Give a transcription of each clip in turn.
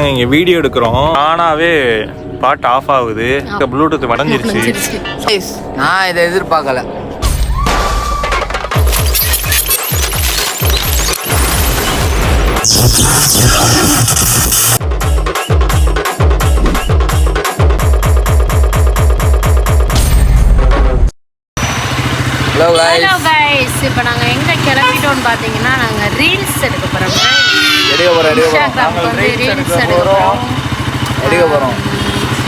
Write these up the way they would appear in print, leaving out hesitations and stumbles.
இங்க வீடியோ எடுக்கிறோம், ஆனாவே பாட்டு ஆஃப் ஆகுது, ப்ளூடூத் மடஞ்சிருச்சு. நான் இதை எதிர்பார்க்கல. ஹலோ கைஸ், இப்போ நாங்கள் எங்கே கிளம்பிட்டோம்னு பார்த்தீங்கன்னா நாங்கள் ரீல்ஸ் எடுக்க போகிறோம். இன்ஸ்டாகிராமுக்கு வந்து ரீல்ஸ் எடுக்க போகிறோம்.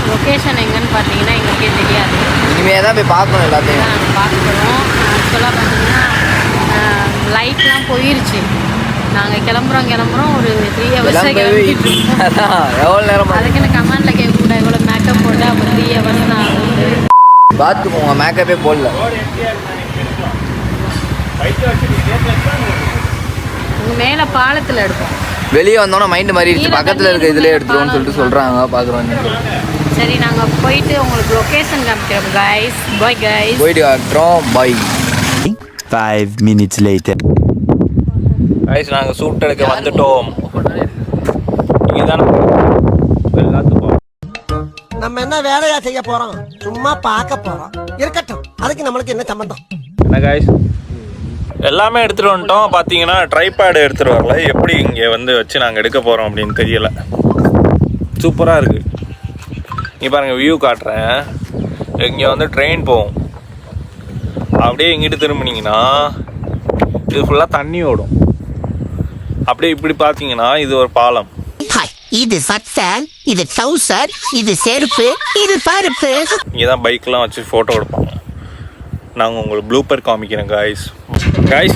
லொக்கேஷன் எங்கன்னு பார்த்தீங்கன்னா எங்களுக்கே தெரியாது. இனிமேல் தான் போய் பார்க்கணும், எல்லாத்தையும் நாங்கள் பார்க்குறோம். ஆக்சுவலாக பார்த்தீங்கன்னா லைட்லாம் போயிருச்சு. நாங்கள் கிளம்புறோம் ஒரு 3 hours கிளம்பிட்டு எவ்வளோ நேரம் அதுக்குன்னு கமெண்டில் கேட்கக்கூடாது. எவ்வளோ மேக்கப் போட்டு அப்போ 3 hours தான் ஆகுது. பார்த்துக்கோங்க, மேக்கப்பே போடல. மேலே பாலத்தில் எடுப்போம். வெளியே வந்தோன்னா மைண்டு மாறிடுச்சு. பக்கத்தில் இருக்க இதிலே எடுத்துருவோம்னு சொல்லிட்டு சொல்கிறாங்க, பார்க்குறோம். சரி, நாங்கள் போயிட்டு உங்களுக்கு லொக்கேஷன் காமிக்கிறோம் கைஸ். Bye guys. போயிட்டு காட்டுறோம். பாய். 5 minutes later. கைஸ், நாங்கள் ஷூட் எடுக்க வந்துட்டோம். இதுதான் நம்ம என்ன வேலையா செய்ய போறோம்? சும்மா பார்க்க போறோம். இருக்கட்டும், அதுக்கு நம்மளுக்கு என்ன சம்பந்தம்? என்ன கைஸ், எல்லாமே எடுத்துகிட்டு வந்துட்டோம். பார்த்தீங்கன்னா ட்ரைபேடு எடுத்துகிட்டு வரல. எப்படி இங்கே வந்து வச்சு நாங்கள் எடுக்க போகிறோம் அப்படின்னு தெரியல. சூப்பராக இருக்குது. இங்கே பாருங்கள், வியூ காட்டுறேன். இங்கே வந்து ட்ரெயின் போகும். அப்படியே இங்கிட்டு திரும்பினீங்கன்னா இது ஃபுல்லாக தண்ணி ஓடும். அப்படியே இப்படி பார்த்தீங்கன்னா இது ஒரு பாலம். இது சட்டை, இது ட்ரவுசர், இது செருப்பு, இது பருப்பு. இங்கே தான் பைக்லாம் வச்சு ஃபோட்டோ எடுப்பாங்க. நாங்கள் உங்களுக்கு ப்ளூப்பர் காமிக்கிறோம் கைஸ்.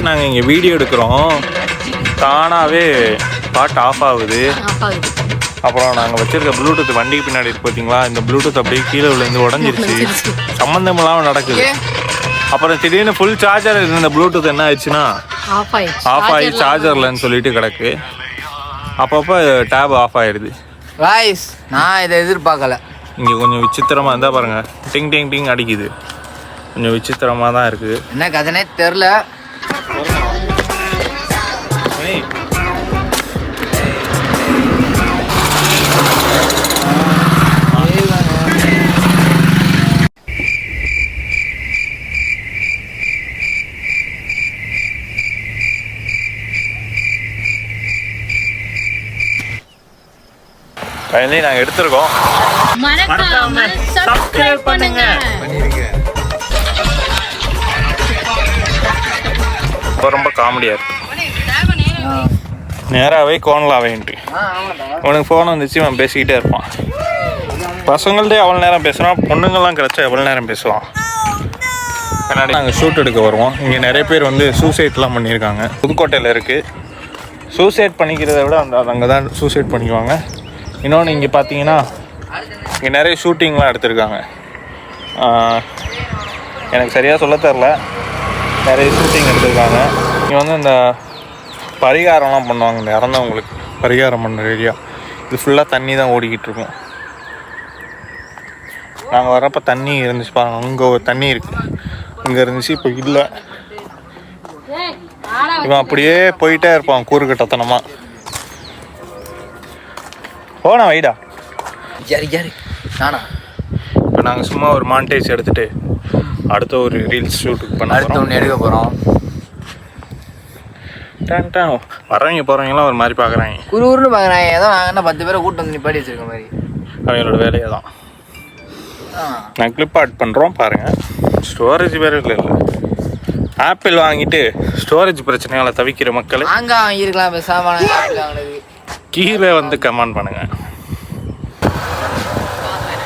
நாங்கள் இங்கே வீடியோ எடுக்கிறோம், தானாகவே பாட்டு ஆஃப் ஆகுது. அப்புறம் நாங்கள் வச்சுருக்க ப்ளூடூத் வண்டிக்கு பின்னாடி இருக்கு பார்த்தீங்களா, இந்த ப்ளூடூத் அப்படியே கீழே விழுந்து உடஞ்சிருச்சு. சம்மந்தம் இல்லாமல் நடக்குது. அப்புறம் திடீர்னு ஃபுல் சார்ஜர் இருந்த ப்ளூடூத் என்ன ஆயிடுச்சுன்னா ஆஃப் ஆகி சார்ஜர்லன்னு சொல்லிட்டு கிடக்கு. அப்பப்போ டேப் ஆஃப் ஆயிடுது. கைஸ், நான் இதை எதிர்பார்க்கல. இங்கே கொஞ்சம் விசித்திரமாக இருந்தால் பாருங்கள், டிங் டிங் டிங் அடிக்குது. கொஞ்சம் விசித்திரமாக தான் இருக்குது. என்ன கதனே தெரில. ஃபைனலி நாங்கள் எடுத்துருக்கோம். மறக்காம சப்ஸ்கிரைப் பண்ணுங்க. ரொம்ப காமெடியாக இருக்கு. நேராகவே கோணலாவேன்ட்டு உனக்கு ஃபோன் வந்துச்சு, அவன் பேசிக்கிட்டே இருப்பான். பசங்கள்டே அவ்வளோ நேரம் பேசுகிறான், பொண்ணுங்கள்லாம் கிடச்சா எவ்வளோ நேரம் பேசுவான். பின்னாடி நாங்கள் ஷூட் எடுக்க வருவோம். இங்கே நிறைய பேர் வந்து சூசைட்லாம் பண்ணியிருக்காங்க. புதுக்கோட்டையில் இருக்குது. சூசைட் பண்ணிக்கிறத விட அங்கே தான் சூசைட் பண்ணிக்குவாங்க. இன்னொன்று இங்கே பார்த்தீங்கன்னா இங்கே நிறைய ஷூட்டிங்லாம் எடுத்திருக்காங்க. எனக்கு சரியாக சொல்ல தெரில, நிறைய ஷூட்டிங் எடுத்திருக்காங்க. இங்கே வந்து இந்த பரிகாரம்லாம் பண்ணுவாங்க. இந்த இறந்தவங்களுக்கு பரிகாரம் பண்ணுற ஏரியா. இது ஃபுல்லாக தண்ணி தான் ஓடிக்கிட்டு இருக்கும். நாங்கள் வர்றப்போ தண்ணி இருந்துச்சு பாருங்க. அங்கே ஒரு தண்ணி இருக்குது, இங்கே இருந்துச்சு, இப்போ இல்லை. இவன் அப்படியே போயிட்டே இருப்பான் கூறுகட்டத்தனமாக. போனா வைடா. நானா இப்போ நாங்கள் சும்மா ஒரு மாண்டேஜ் எடுத்துகிட்டு அடுத்த ஒரு ரீல்ஸ் ஷூட்டுக்கு பண்ண அடுத்த ஒன்று எடுக்க போகிறோம். வரவங்க போகிறவங்கலாம் ஒரு மாதிரி பார்க்குறாங்க, குறுன்னு பார்க்குறாங்க. ஏதோ நாங்கள் என்ன 10 பேரை கூட்டம் வந்து நிப்பாட்டி வச்சுருக்க மாதிரி. அவங்களோட வேலையை தான் நாங்கள் கிளிப் ஆட் பண்ணுறோம் பாருங்கள். ஸ்டோரேஜ் வேறு இல்லை. ஆப்பிள் வாங்கிட்டு ஸ்டோரேஜ் பிரச்சனையால தவிக்கிற மக்கள் அங்கே வாங்கியிருக்கலாம் பேசாமல். கீழே வந்து கமெண்ட் பண்ணுங்க.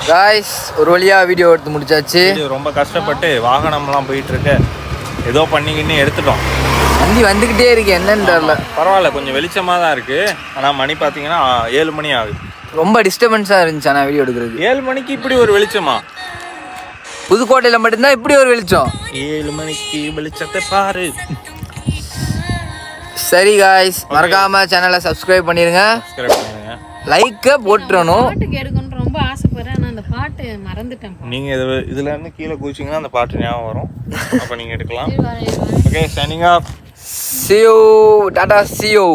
காய்ஸ், ஒரு வழியாக வீடியோ எடுத்து முடிச்சாச்சு. ரொம்ப கஷ்டப்பட்டு வாகனம்லாம் போயிட்டு இருக்க ஏதோ பண்ணிக்கின்னு எடுத்துட்டோம். வண்டி வந்துக்கிட்டே இருக்கு, என்னன்னு தெரில. பரவாயில்ல, கொஞ்சம் வெளிச்சமாக தான் இருக்குது. ஆனால் மணி பார்த்தீங்கன்னா 7 மணி ஆகுது. ரொம்ப டிஸ்டர்பன்ஸாக இருந்துச்சு ஆனால் வீடியோ எடுக்கிறது. 7 மணிக்கு இப்படி ஒரு வெளிச்சமா? புதுக்கோட்டையில் மட்டும்தான் இப்படி ஒரு வெளிச்சம். 7 மணிக்கு வெளிச்சத்தை பாரு. சரி காய்ஸ், மறக்காம சேனலை சப்ஸ்கிரைப் பண்ணிருங்க, லைக்கை போட்டுறணும். பாட்டுக்கு எடுக்கணும்னு ரொம்ப ஆசைப்படுறேன், ஆனால் அந்த பாட்டு மறந்துட்டேன். நீங்கள் இதில் இருந்து கீழே குதிச்சிங்கன்னா அந்த பாட்டு ஞாபகம் வரும். அப்போ நீங்கள் எடுக்கலாம். Okay, signing off. See you, Tata, see you.